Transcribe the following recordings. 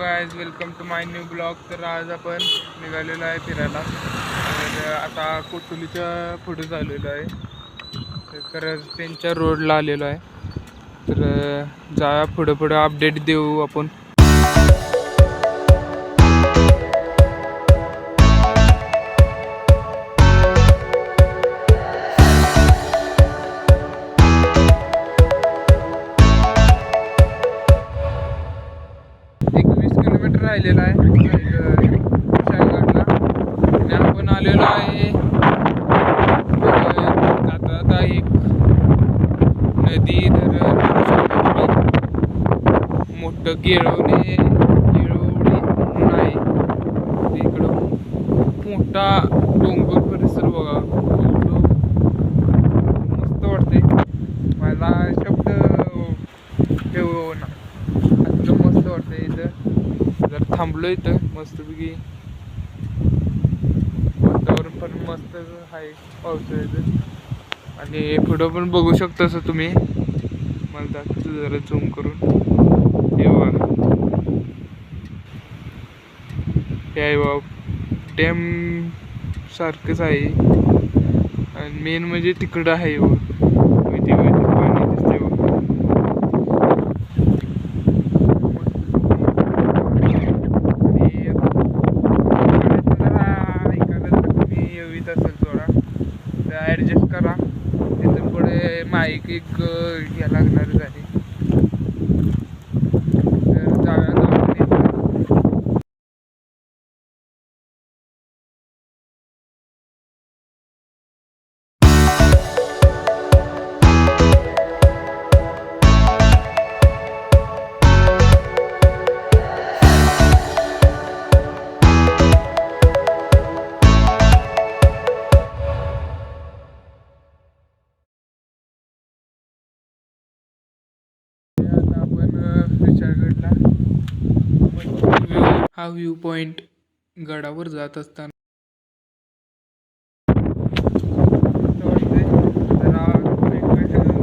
Guys, welcome to my new blog. तर आज आपण निघालेलो आहे फिरायला. तर आता कोटुलीच्या पुढे झालेलो आहे. तर त्यांच्या रोडला आलेलो आहे. तर जा पुढे पुढे अपडेट देऊ आपण. राहिलेला आहे विशाळगडला आणि आपण आलेलो आहे. आता एक नदी धरण मोठं गिळवणे म्हणून आहे. इकडं मोठा डोंगर परिसर बघा, मस्त वाटते. मला शब्द ठेवू ना, एकदम मस्त वाटते. इथं जर थांबलो इथं मस्तपैकी वातावरण पण मस्त आहे पावसाळ्याचं. आणि पुढं पण बघू शकता असं तुम्ही. मला दाखवतो जरा झूम करून. हे बघा, हे आहे बघा, डॅम सारखंच आहे. आणि मेन म्हणजे तिकडं आहे बघ, पाणी दिसते बघ. ॲडजस्ट करा, तिथून पुढे माईक एक घ्या लागणार झाली. तर जाऊया. आता आपण विशाळगडला हा व्ह्यू पॉइंट गडावर जात असताना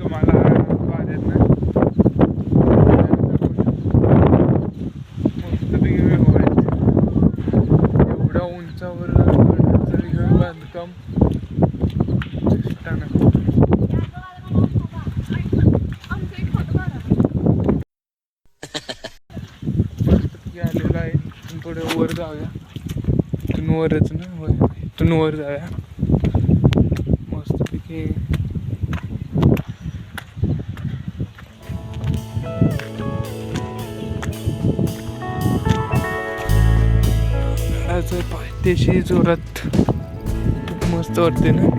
तुम्हाला मस्तपैकी एवढ्या उंचावर बांधकाम आलेला आहे. थोडं वर जाऊया, इथून वरच ना, इथून वर जाऊया मस्तपैकी. पायथ्याशी जोरात खूप मस्त वाटते ना.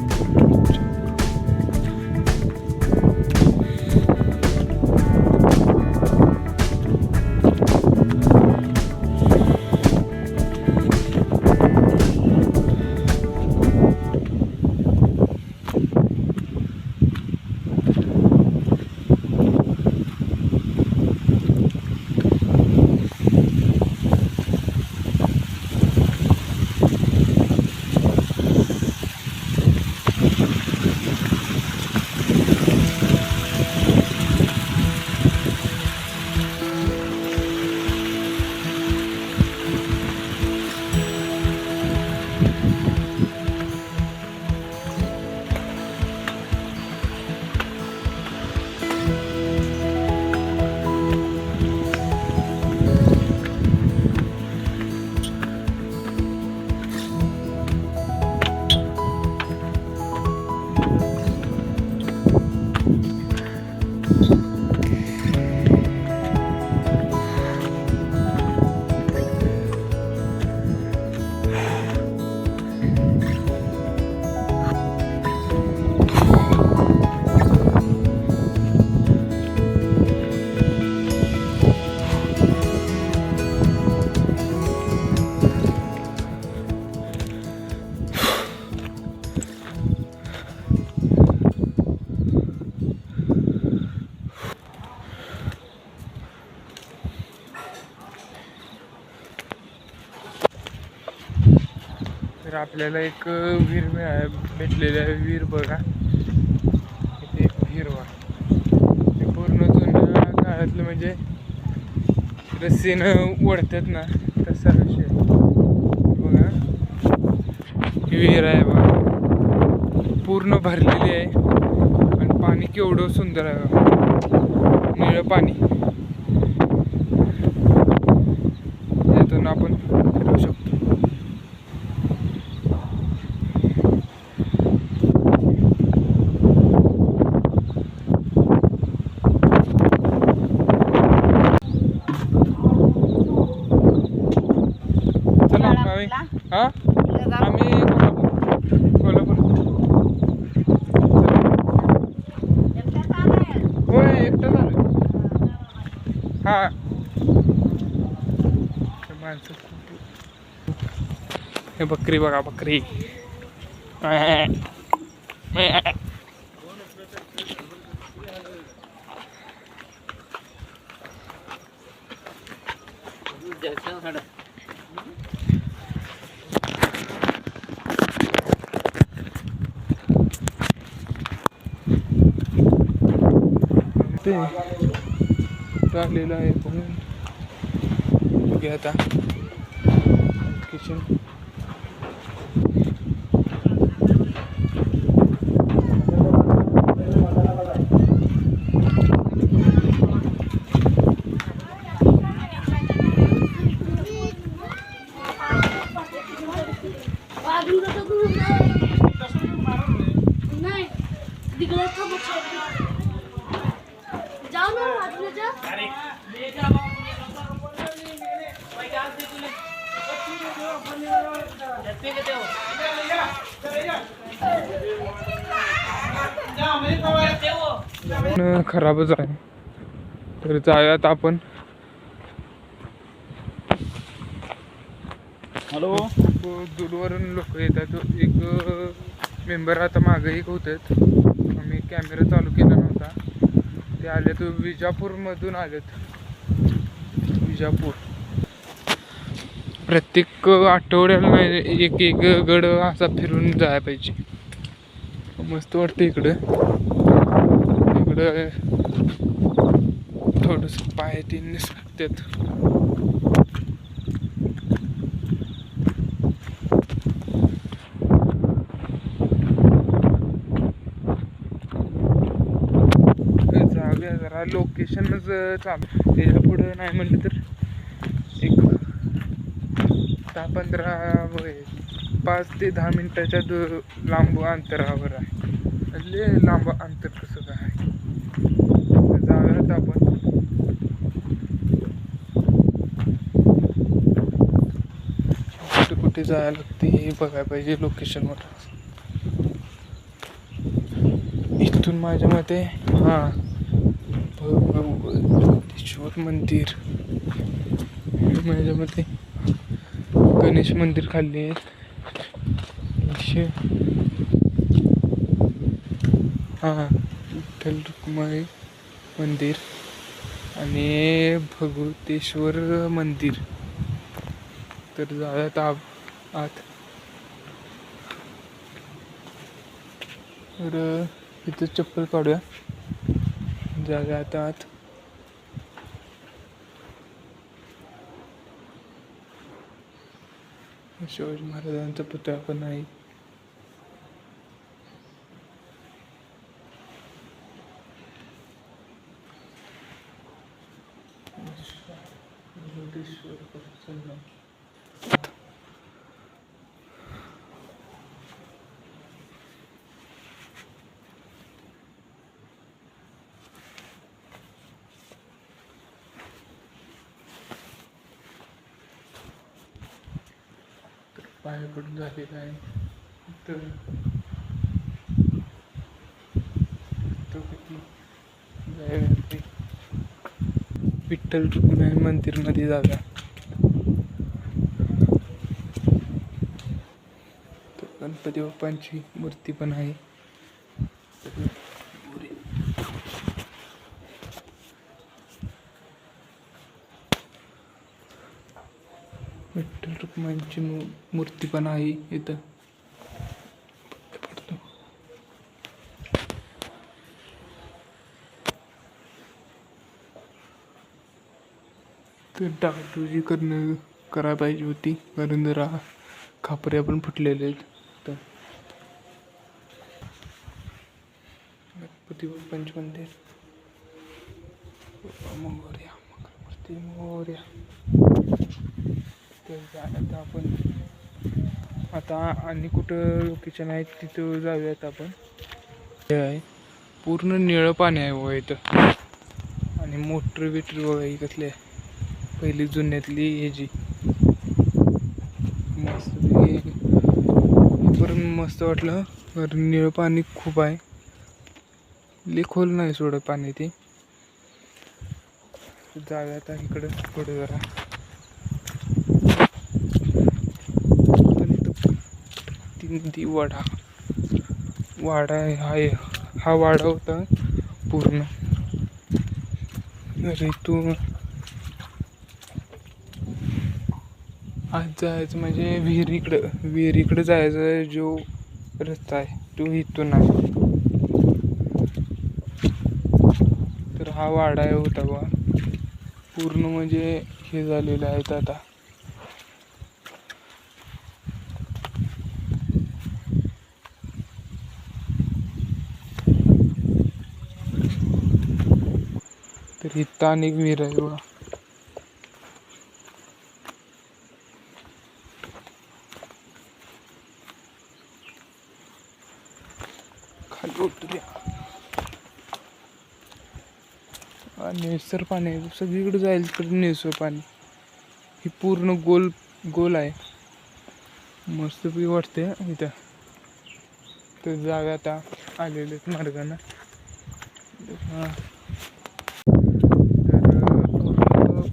तर आपल्याला एक विहीर भेटलेली आहे. विहीर बघा, इथे एक विहीर बघा. ते पूर्ण जुन्या काळातलं म्हणजे रस्सीनं ओढतात ना तसा विषय. बघा ही विहीर आहे बघा, पूर्ण भरलेली आहे आणि पाणी केवढं सुंदर आहे बघा, निळं पाणी. यातून आपण फिरू शकतो. हा आम्ही कोल्हापूर होय एकटं झालं. हा माणसं हे बकरी बघा बकरी. ते आलेलं आहे म्हणून बघूया आता किचन. खराबच आहे तर जाऊयात आपण. हॅलो, दूरवरून लोक येतात. एक मेंबर आता मागे एक होतात. आम्ही कॅमेरा चालू केला नव्हता. ते आलेत विजापूरमधून आलेत. विजापूर प्रत्येक आठवड्याला नाही एक एक गड असा फिरून जायला पाहिजे. मस्त वाटतं इकडं. इकडं थोडस पाय तीन निसटतात. जाऊया जरा लोकेशनच चालू. त्याच्या पुढं नाही म्हणलं तर एक 5 ते 10 मिनिटाच्या लांब अंतरावर आहे. लय लांब अंतर कसं काय जाऊयात आपण. कुठे कुठे जायला लागते हे बघायला पाहिजे लोकेशनवर. इथून माझ्या मते हा भगवतेश्वर मंदिर, माझ्या मते गणेश मंदिर खाली आहे. हा विठ्ठल रुक्माई मंदिर आणि भगवतेश्वर मंदिर. तर जाऊयात आत. तर इथं चप्पल काढूया, जाऊया आता आत. शिवाजी महाराजांचा पुतळा पण आहे. पाय पडून झालेला आहे. तर किती जायला विठ्ठल रुक्माई मंदिरमध्ये जाऊया. तर गणपती बाप्पांची मूर्ती पण आहे. विठ्ठल रुक्माईची मूर्ती पण आहे इथं. तर डागडुजी करायला पाहिजे होती, कारण जरा खापऱ्या पण फुटलेले आहेत. तर गणपती बाप्पांचे मंदिर, मोरया मंगलमूर्ती मोरया. तर आता आपण आता आणि कुठं लोकेशन आहे तिथं जाऊयात आपण. हे आहे पूर्ण निळं पाणी आहे बघा इथं, आणि मोटर बिटर बघा ही कसली आहे, पहिली जुन्यातली ह्याची. मस्त परत मस्त वाटलं, कारण निळं पाणी खूप आहे, लई खोल नाही सोडत पाणी ते. जाऊया आता इकडं पुढे जरा. ती वाडा आहे, हा वाडा होता पूर्ण. अरे इथून आज जायचं म्हणजे विहिरीकडं जायचं जो रस्ता आहे तो इथून आहे. तर हा वाडा होता बा पूर्ण, म्हणजे हे झालेलं आहे आता. तर इथं अनेक विहीर आहे बघा. खाली उतरूया. निळसर पाणी आहे सगळीकडे, जाईल तिकडे निळसर पाणी. ही पूर्ण गोल आहे, मस्त बी वाटते इथं. तर जागा आता आलेले मार्गानं. तर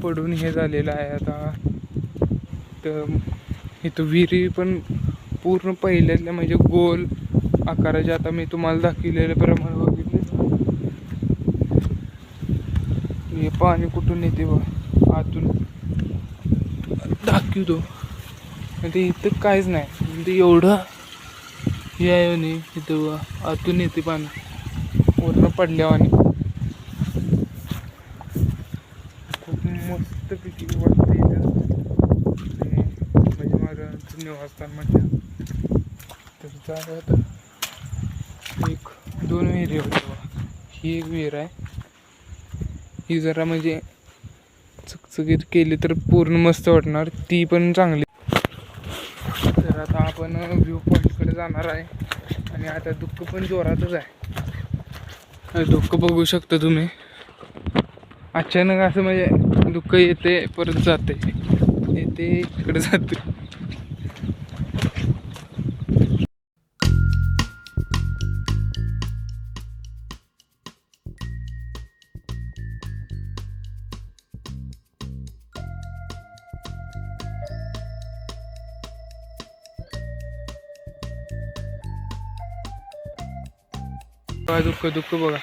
पडून हे झालेलं आहे आता. तर इथं विहिरी पण पूर्ण पहिल्यातल्या म्हणजे गोल आकाराचे. आता मी तुम्हाला दाखवलेल्या प्रमाणे बघितले, हे पाणी कुठून येते बघ आतून दाखवतो. ते इथं काहीच नाही, म्हणजे एवढं हे आहे नाही इथं, आतून येते पाणी वरनं पडल्यावानी. खूप मस्त पैकी वाटतं इथं, म्हणजे महाराजांचं निवासस्थान म्हटलं. तर जागा आता 1-2 विहिरी होत्या बघा. ही एक विहीर आहे, ही जरा म्हणजे चकचकीत केली तर पूर्ण मस्त वाटणार, ती पण चांगली. तर आता आपण व्ह्यू पॉईंटकडे जाणार आहे, आणि आता दुःख पण जोरातच आहे. दुःख बघू शकता तुम्ही, अचानक असं म्हणजे दुःख येते परत जाते, येते इकडे जाते. दुःख बघा.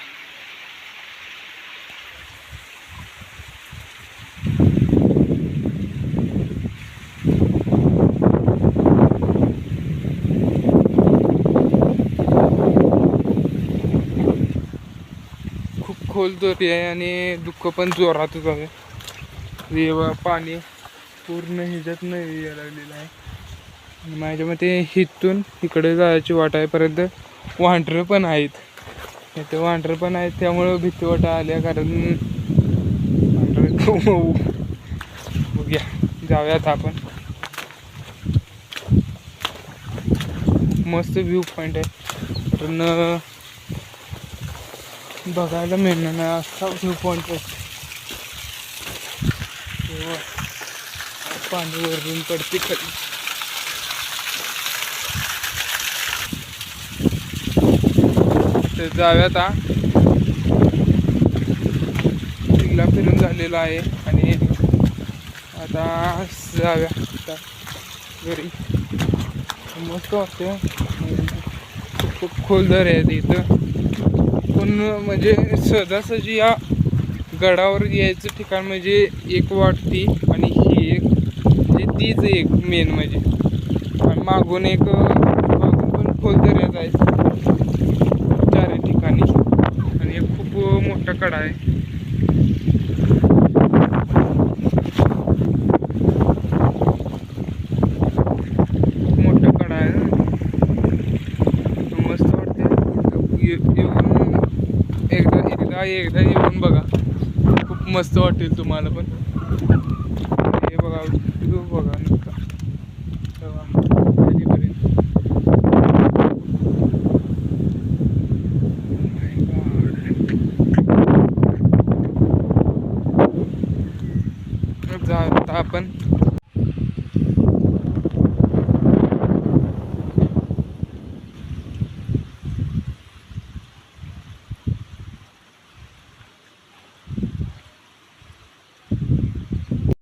खूप खोल दरी आहे, आणि दुःख पण जोरातच आहे. पाणी पूर्ण ह्याच्यात नाही यायला लागलेलं आहे. माझ्या मते इथून इकडे जायची वाट आहे, परत वांढरं पण आहेत इथे, वांढरं पण आहेत, त्यामुळं भीती वाटा आल्या. कारण बघूया, जाऊयात आपण. मस्त व्ह्यू पॉईंट आहे, कारण बघायला मिळणार नाही असा व्ह्यू पॉईंट आहे. पाणी वरून पडते खाली. तर जाऊयात, तिला फिरून झालेला आहे, आणि आता जाऊया आता घरी. मस्त वाटतं, खूप खोल दर आहे इथं. पण म्हणजे सहजासहजी या गडावर यायचं ठिकाण म्हणजे एक वाटती, आणि ही एक म्हणजे तीच एक मेन म्हणजे. आणि मागून पण खोल दऱ्याच आहे चारही ठिकाणी, आणि एक खूप मोठा कडा आहे. बघा एकदा येऊन बघा, खूप मस्त वाटेल तुम्हाला पण. हे बघा व्ह्यू बघा नुसता तेव्हा खालीपर्यंत. आता आपण